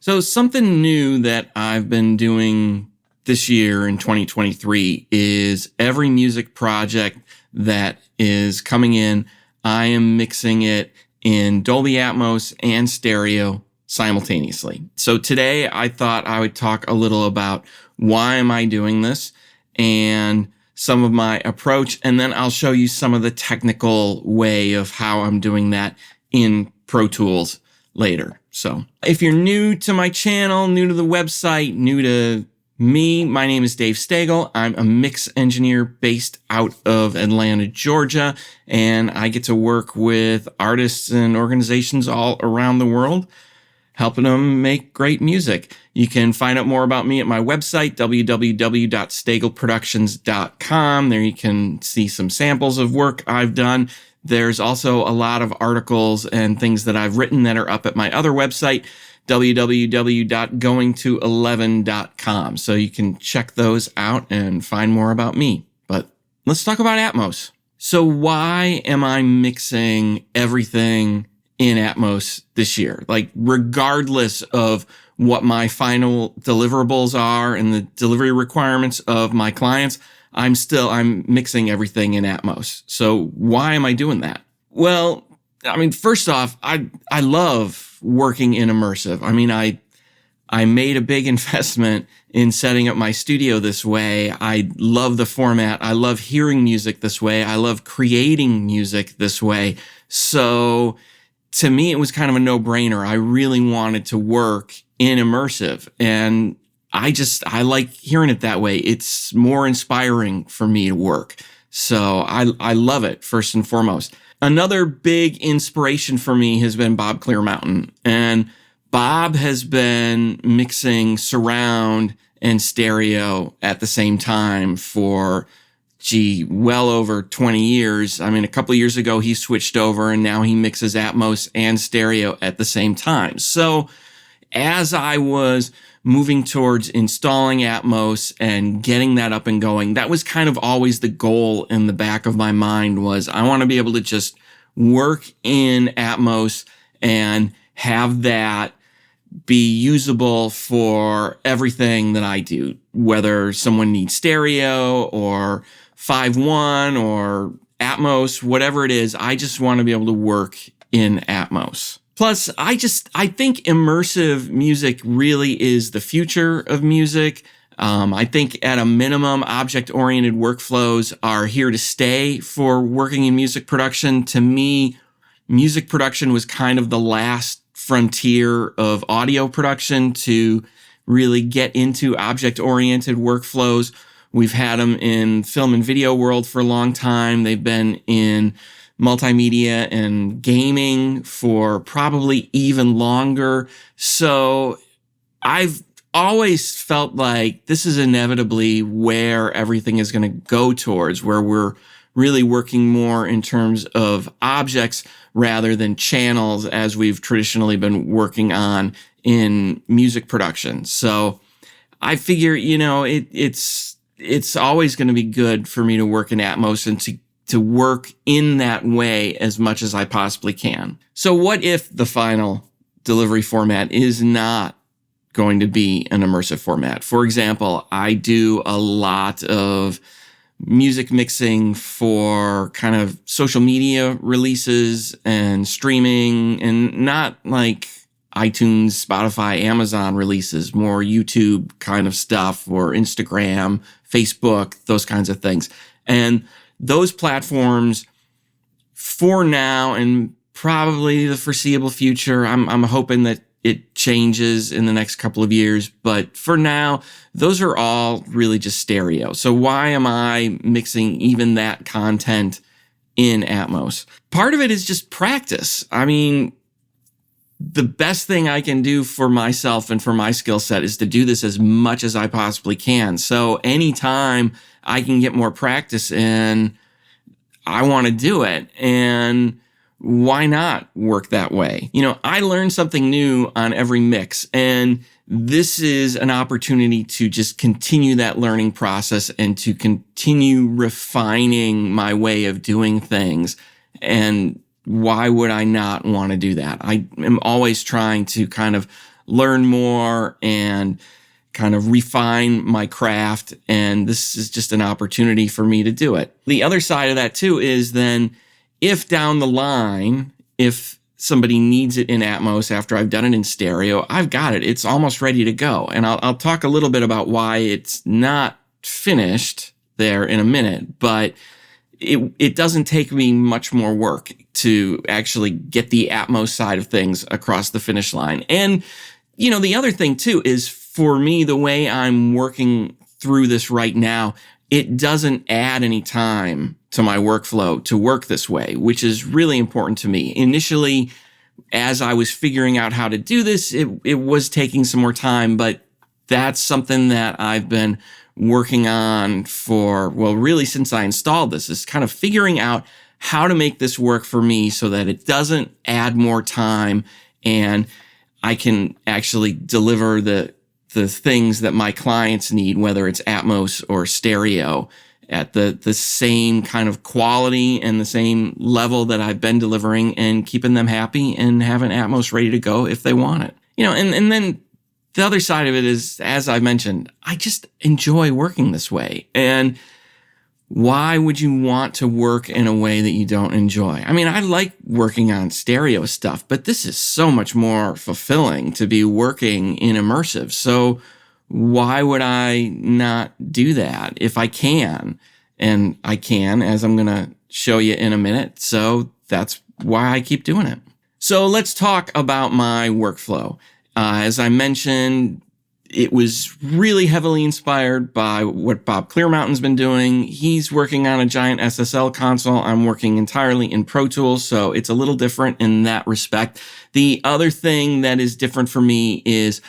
So something new that I've been doing this year in 2023 is every music project that is coming in, I am mixing it in Dolby Atmos and Stereo simultaneously. So today I thought I would talk a little about why am I doing this and some of my approach, and then I'll show you some of the technical way of how I'm doing that in Pro Tools later. So if you're new to my channel, new to the website, new to me, my name is Dave Stagl. I'm a mix engineer based out of Atlanta, Georgia, and I get to work with artists and organizations all around the world, helping them make great music. You can find out more about me at my website, www.staglproductions.com. There you can see some samples of work I've done. There's also a lot of articles and things that I've written that are up at my other website, www.goingto11.com. So you can check those out and find more about me. But let's talk about Atmos. So why am I mixing everything in Atmos this year? Like, regardless of what my final deliverables are and the delivery requirements of my clients, I'm mixing everything in Atmos. So why am I doing that? Well, I mean, first off, I love working in immersive. I mean, I made a big investment in setting up my studio this way. I love the format. I love hearing music this way. I love creating music this way. So to me, it was kind of a no-brainer. I really wanted to work in immersive, and I like hearing it that way. It's more inspiring for me to work. So I love it, first and foremost. Another big inspiration for me has been Bob Clearmountain. And Bob has been mixing surround and stereo at the same time for, well over 20 years. I mean, a couple of years ago, he switched over and now he mixes Atmos and stereo at the same time. So as I was moving towards installing Atmos and getting that up and going, that was kind of always the goal in the back of my mind, was I want to be able to just work in Atmos and have that be usable for everything that I do, whether someone needs stereo or 5.1 or Atmos, whatever it is. I just want to be able to work in Atmos. Plus, I think immersive music really is the future of music. I think at a minimum, object-oriented workflows are here to stay for working in music production. To me, music production was kind of the last frontier of audio production to really get into object-oriented workflows. We've had them in film and video world for a long time. They've been in multimedia and gaming for probably even longer. So I've always felt like this is inevitably where everything is going to go towards, where we're really working more in terms of objects rather than channels, as we've traditionally been working on in music production. So I figure, it's always going to be good for me to work in Atmos and to work in that way as much as I possibly can. So what if the final delivery format is not going to be an immersive format? For example, I do a lot of music mixing for kind of social media releases and streaming, and not like iTunes, Spotify, Amazon releases, more YouTube kind of stuff, or Instagram, Facebook, those kinds of things. And those platforms, for now and probably the foreseeable future, I'm hoping that it changes in the next couple of years. But for now, those are all really just stereo. So why am I mixing even that content in Atmos? Part of it is just practice. I mean, the best thing I can do for myself and for my skill set is to do this as much as I possibly can. So anytime I can get more practice in, I want to do it. And why not work that way? I learn something new on every mix, and this is an opportunity to just continue that learning process and to continue refining my way of doing things. And why would I not want to do that? I am always trying to kind of learn more and kind of refine my craft. And this is just an opportunity for me to do it. The other side of that too is then if down the line, if somebody needs it in Atmos after I've done it in stereo, I've got it. It's almost ready to go. And I'll talk a little bit about why it's not finished there in a minute, but it doesn't take me much more work to actually get the Atmos side of things across the finish line. And, the other thing too is for me, the way I'm working through this right now, it doesn't add any time to my workflow to work this way, which is really important to me. Initially, as I was figuring out how to do this, it was taking some more time, but that's something that I've been working on for, really since I installed this, is kind of figuring out how to make this work for me so that it doesn't add more time and I can actually deliver the things that my clients need, whether it's Atmos or stereo, at the same kind of quality and the same level that I've been delivering, and keeping them happy and having Atmos ready to go if they want it. And then the other side of it is, as I mentioned, I just enjoy working this way. And why would you want to work in a way that you don't enjoy? I mean, I like working on stereo stuff, but this is so much more fulfilling to be working in immersive. So why would I not do that if I can? And I can, as I'm going to show you in a minute. So that's why I keep doing it. So let's talk about my workflow. As I mentioned, it was really heavily inspired by what Bob Clearmountain's been doing. He's working on a giant SSL console. I'm working entirely in Pro Tools, so it's a little different in that respect. The other thing that is different for me is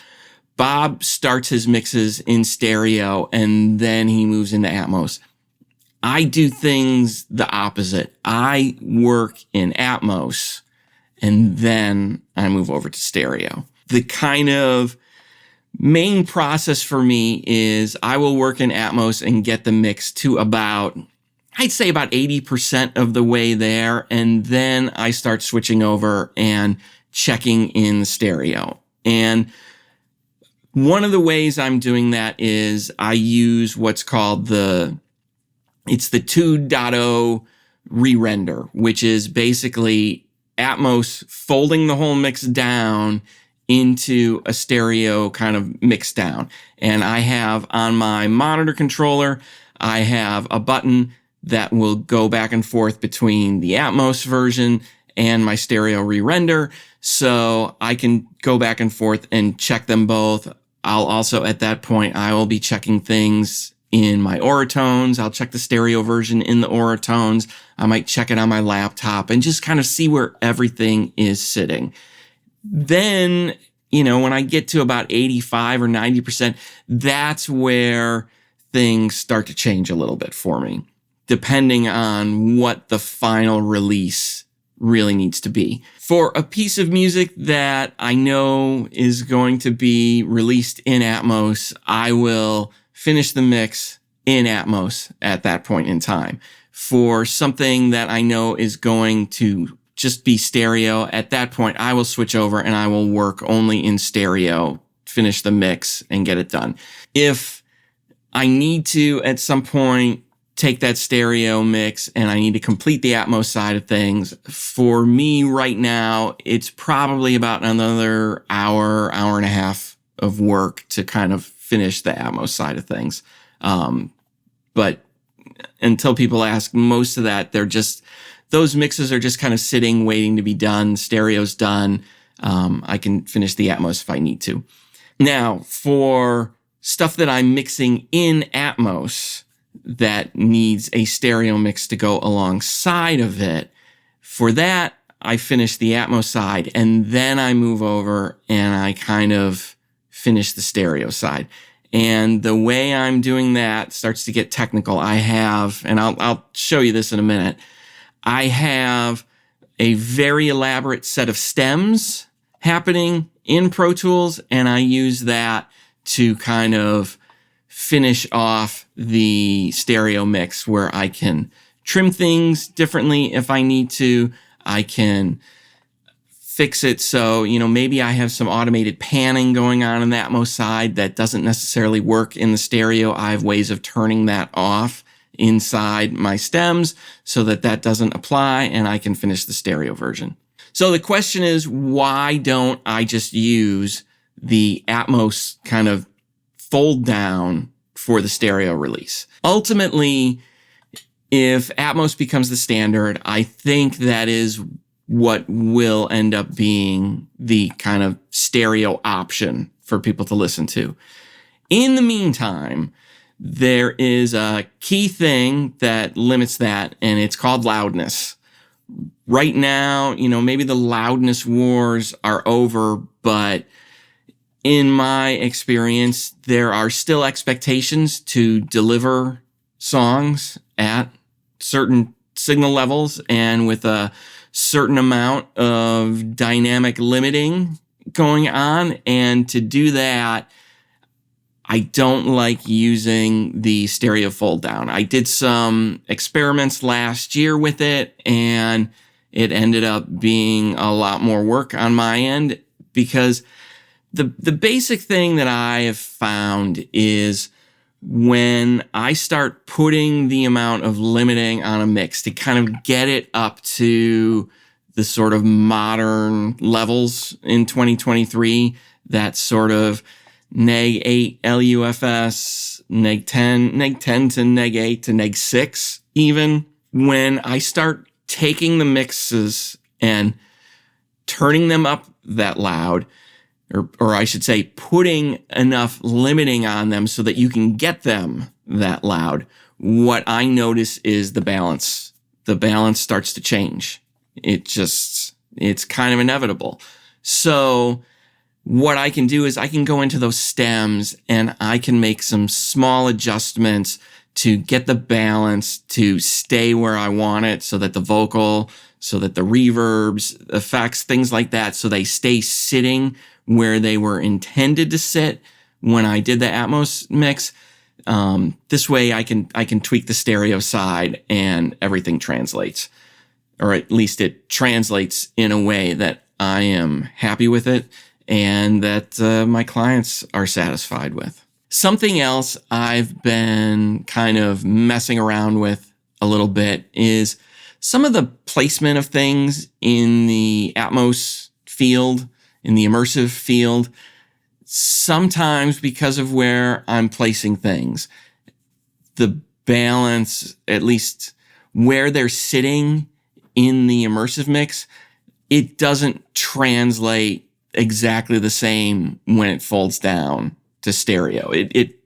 Bob starts his mixes in stereo and then he moves into Atmos. I do things the opposite. I work in Atmos and then I move over to stereo. The kind of main process for me is I will work in Atmos and get the mix to I'd say about 80% of the way there. And then I start switching over and checking in the stereo. And one of the ways I'm doing that is I use what's called it's the 2.0 re-render, which is basically Atmos folding the whole mix down into a stereo kind of mix down. And I have on my monitor controller, I have a button that will go back and forth between the Atmos version and my stereo re-render. So I can go back and forth and check them both. I'll also, at that point, I will be checking things in my Auratones. I'll check the stereo version in the Auratones. I might check it on my laptop and just kind of see where everything is sitting. Then, when I get to about 85 or 90%, that's where things start to change a little bit for me, depending on what the final release really needs to be. For a piece of music that I know is going to be released in Atmos, I will finish the mix in Atmos at that point in time. For something that I know is going to just be stereo, at that point, I will switch over and I will work only in stereo, finish the mix and get it done. If I need to, at some point, take that stereo mix and I need to complete the Atmos side of things, for me right now, it's probably about another hour and a half of work to kind of finish the Atmos side of things. But until people ask, most of that, those mixes are just kind of sitting, waiting to be done. Stereo's done. I can finish the Atmos if I need to. Now, for stuff that I'm mixing in Atmos that needs a stereo mix to go alongside of it, for that, I finish the Atmos side and then I move over and I kind of finish the stereo side. And the way I'm doing that starts to get technical. I have, and I'll show you this in a minute, I have a very elaborate set of stems happening in Pro Tools, and I use that to kind of finish off the stereo mix where I can trim things differently if I need to. I can fix it so, maybe I have some automated panning going on the Atmos side that doesn't necessarily work in the stereo. I have ways of turning that off inside my stems so that doesn't apply, and I can finish the stereo version. So the question is, why don't I just use the Atmos kind of fold down for the stereo release? Ultimately, if Atmos becomes the standard, I think that is what will end up being the kind of stereo option for people to listen to. In the meantime, there is a key thing that limits that, and it's called loudness. Right now, maybe the loudness wars are over, but in my experience, there are still expectations to deliver songs at certain signal levels and with a certain amount of dynamic limiting going on. And to do that, I don't like using the stereo fold down. I did some experiments last year with it, and it ended up being a lot more work on my end, because the basic thing that I have found is when I start putting the amount of limiting on a mix to kind of get it up to the sort of modern levels in 2023, that sort of neg 8 LUFS, neg 10 to neg 8 to neg 6 even. When I start taking the mixes and turning them up that loud, or I should say putting enough limiting on them so that you can get them that loud, what I notice is the balance. The balance starts to change. It's kind of inevitable. So what I can do is I can go into those stems and I can make some small adjustments to get the balance to stay where I want it, so that the vocal, so that the reverbs, effects, things like that, so they stay sitting where they were intended to sit when I did the Atmos mix. This way I can tweak the stereo side and everything translates, or at least it translates in a way that I am happy with it and that my clients are satisfied with. Something else I've been kind of messing around with a little bit is some of the placement of things in the Atmos field, in the immersive field. Sometimes because of where I'm placing things, the balance, at least where they're sitting in the immersive mix, it doesn't translate exactly the same when it folds down to stereo. It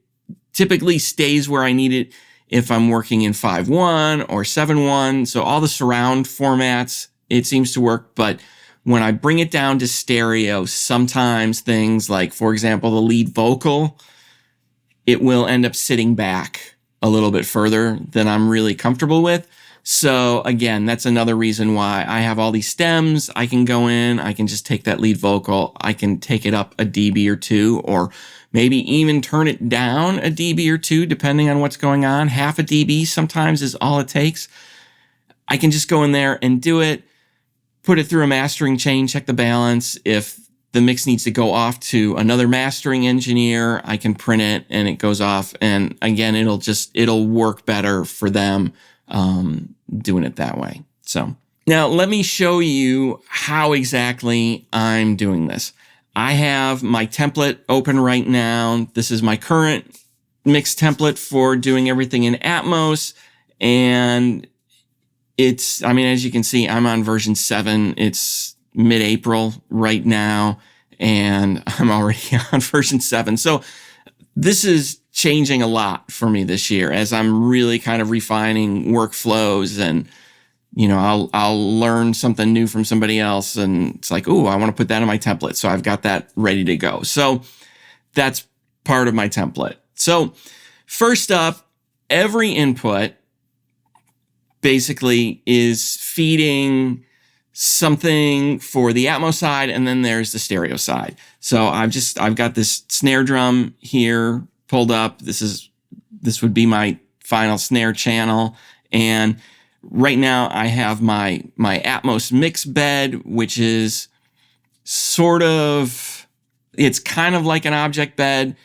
typically stays where I need it if I'm working in 5.1 or 7.1. So all the surround formats, it seems to work. But when I bring it down to stereo, sometimes things like, for example, the lead vocal, it will end up sitting back a little bit further than I'm really comfortable with. So again, that's another reason why I have all these stems. I can go in, I can just take that lead vocal, I can take it up a dB or two, or maybe even turn it down a dB or two, depending on what's going on. Half a dB sometimes is all it takes. I can just go in there and do it, put it through a mastering chain, check the balance. If the mix needs to go off to another mastering engineer, I can print it and it goes off. And again, it'll work better for them doing it that way. So now let me show you how exactly I'm doing this. I have my template open right now. This is my current mix template for doing everything in Atmos. And as you can see, I'm on version 7. It's mid-April right now, and I'm already on version 7. So this is changing a lot for me this year as I'm really kind of refining workflows, and I'll learn something new from somebody else, and it's like, I want to put that in my template. So I've got that ready to go. So that's part of my template. So first up, every input basically is feeding something for the Atmos side, and then there's the stereo side. So I've got this snare drum here pulled up. This would be my final snare channel. And right now I have my Atmos mix bed, which is sort of, it's kind of like an object bed.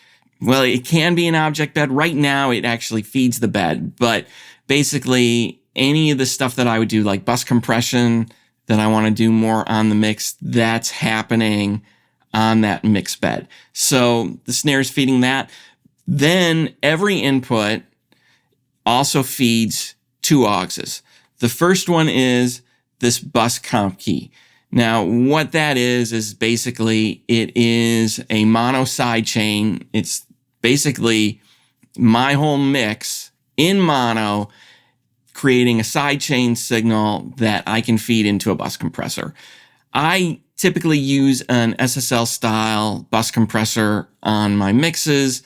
Well, it can be an object bed. Right now, it actually feeds the bed. But basically, any of the stuff that I would do, like bus compression, that I want to do more on the mix, that's happening on that mix bed. So the snare is feeding that. Then every input also feeds two auxes. The first one is this bus comp key. Now, what that is basically, it is a mono sidechain. It's basically my whole mix in mono, creating a sidechain signal that I can feed into a bus compressor. I typically use an SSL style bus compressor on my mixes.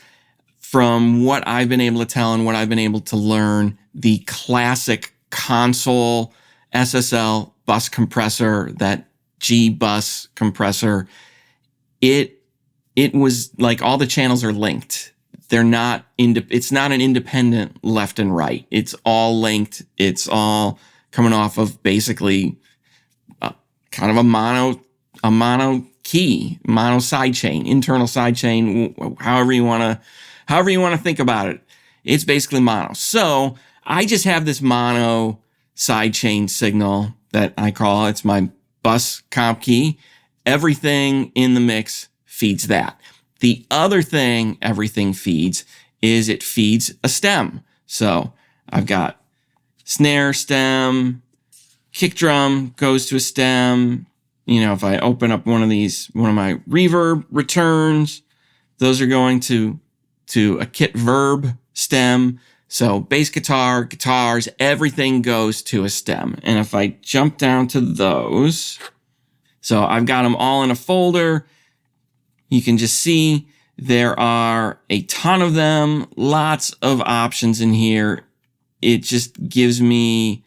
From what I've been able to tell and what I've been able to learn, the classic console SSL bus compressor, that G bus compressor, it was like all the channels are linked. They're not, it's not an independent left and right. It's all linked. It's all coming off of basically kind of a mono key, mono sidechain, internal sidechain, however you want to think about it. It's basically mono. So I just have this mono sidechain signal that I call, it's my bus comp key. Everything in the mix feeds that. The other thing everything feeds is it feeds a stem. So I've got snare stem, kick drum goes to a stem. You know, if I open up one of my reverb returns, those are going to a kit verb stem. So bass guitar, guitars, everything goes to a stem. And if I jump down to those, so I've got them all in a folder. You can just see there are a ton of them, lots of options in here. It just gives me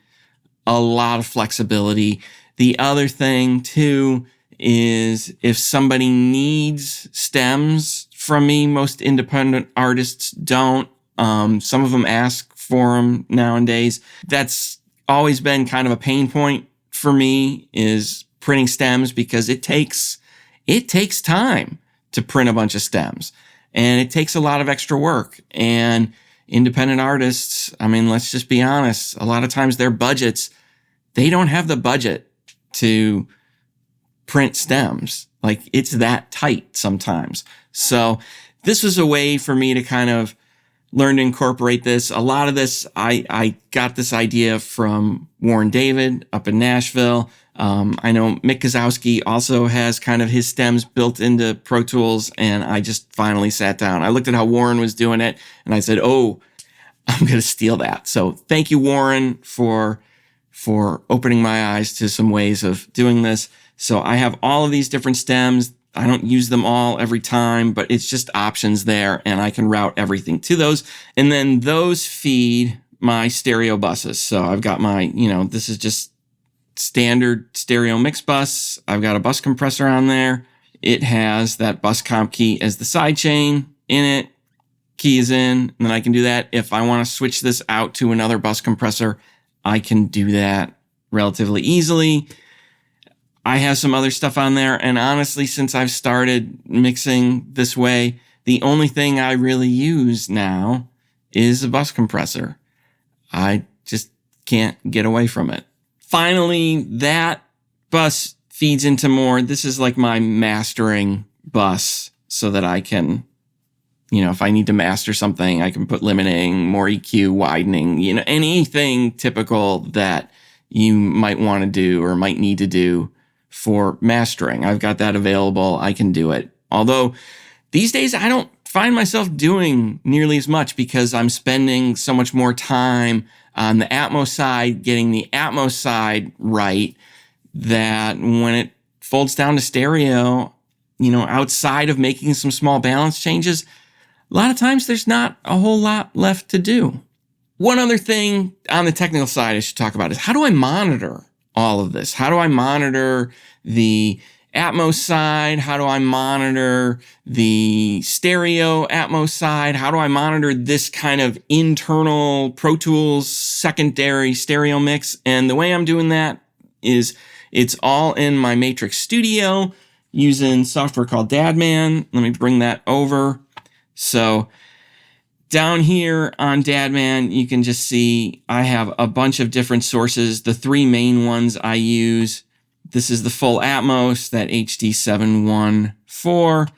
a lot of flexibility. The other thing too is if somebody needs stems from me, most independent artists don't. Some of them ask for them nowadays. That's always been kind of a pain point for me, is printing stems, because it takes time to print a bunch of stems, and it takes a lot of extra work. And independent artists, I mean, let's just be honest, a lot of times their budgets, they don't have the budget to print stems. Like, it's that tight sometimes. So this was a way for me to kind of learn to incorporate this. A lot of this, I got this idea from Warren David up in Nashville. I know Mick Kozowski also has kind of his stems built into Pro Tools, and I just finally sat down. I looked at how Warren was doing it, and I said, oh, I'm going to steal that. So thank you, Warren, for opening my eyes to some ways of doing this. So I have all of these different stems. I don't use them all every time, but it's just options there, and I can route everything to those. And then those feed my stereo buses. So I've got my, this is just standard stereo mix bus. I've got a bus compressor on there. It has that bus comp key as the sidechain in it. Key is in, and then I can do that. If I want to switch this out to another bus compressor, I can do that relatively easily. I have some other stuff on there, and honestly, since I've started mixing this way, the only thing I really use now is a bus compressor. I just can't get away from it. Finally, that bus feeds into more. This is like my mastering bus, so that I can, if I need to master something, I can put limiting, more EQ, widening, anything typical that you might want to do or might need to do for mastering. I've got that available. I can do it. Although these days I don't find myself doing nearly as much, because I'm spending so much more time on the Atmos side, getting the Atmos side right, that when it folds down to stereo, outside of making some small balance changes, a lot of times there's not a whole lot left to do. One other thing on the technical side I should talk about is, how do I monitor all of this? How do I monitor the Atmos side? How do I monitor the stereo Atmos side? How do I monitor this kind of internal Pro Tools secondary stereo mix? And the way I'm doing that is, it's all in my Matrix Studio. using software called Dadman. Let me bring that over. So down here on Dadman, you can just see I have a bunch of different sources. The three main ones I use. This is the full Atmos, that HD714.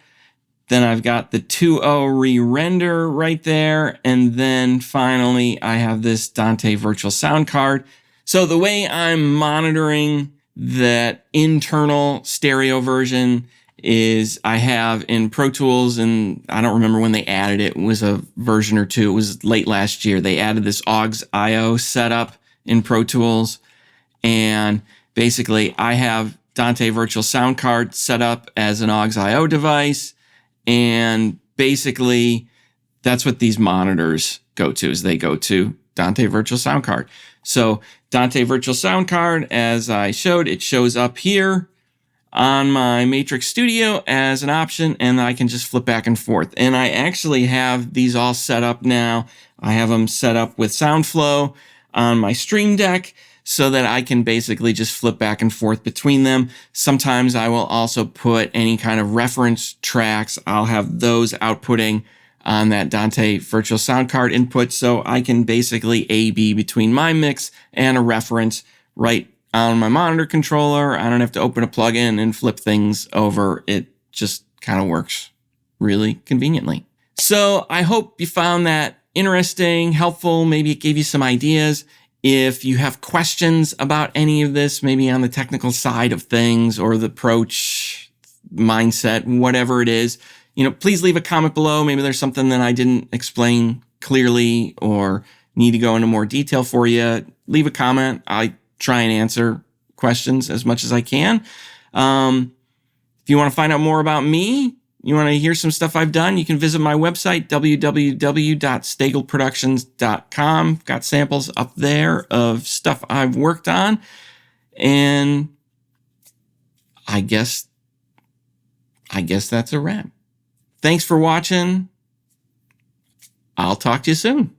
Then I've got the 2.0 re-render right there. And then finally, I have this Dante virtual sound card. So the way I'm monitoring that internal stereo version is I have in Pro Tools, and I don't remember when they added it. It was a version or two. It was late last year. They added this aux IO setup in Pro Tools. And basically, I have Dante virtual sound card set up as an aux IO device. And basically, that's what these monitors go to, is they go to Dante virtual sound card. So Dante virtual sound card, as I showed, it shows up here on my Matrix Studio as an option, and I can just flip back and forth. And I actually have these all set up now. I have them set up with SoundFlow on my Stream Deck so that I can basically just flip back and forth between them. Sometimes I will also put any kind of reference tracks. I'll have those outputting on that Dante virtual sound card input, so I can basically A/B between my mix and a reference right on my monitor controller. I don't have to open a plugin and flip things over. It just kind of works really conveniently. So I hope you found that interesting, helpful. Maybe it gave you some ideas. If you have questions about any of this, maybe on the technical side of things or the approach, mindset, whatever it is, please leave a comment below. Maybe there's something that I didn't explain clearly or need to go into more detail for you. Leave a comment. I try and answer questions as much as I can. If you want to find out more about me, you want to hear some stuff I've done, you can visit my website, www.staglproductions.com. Got samples up there of stuff I've worked on. And I guess that's a wrap. Thanks for watching. I'll talk to you soon.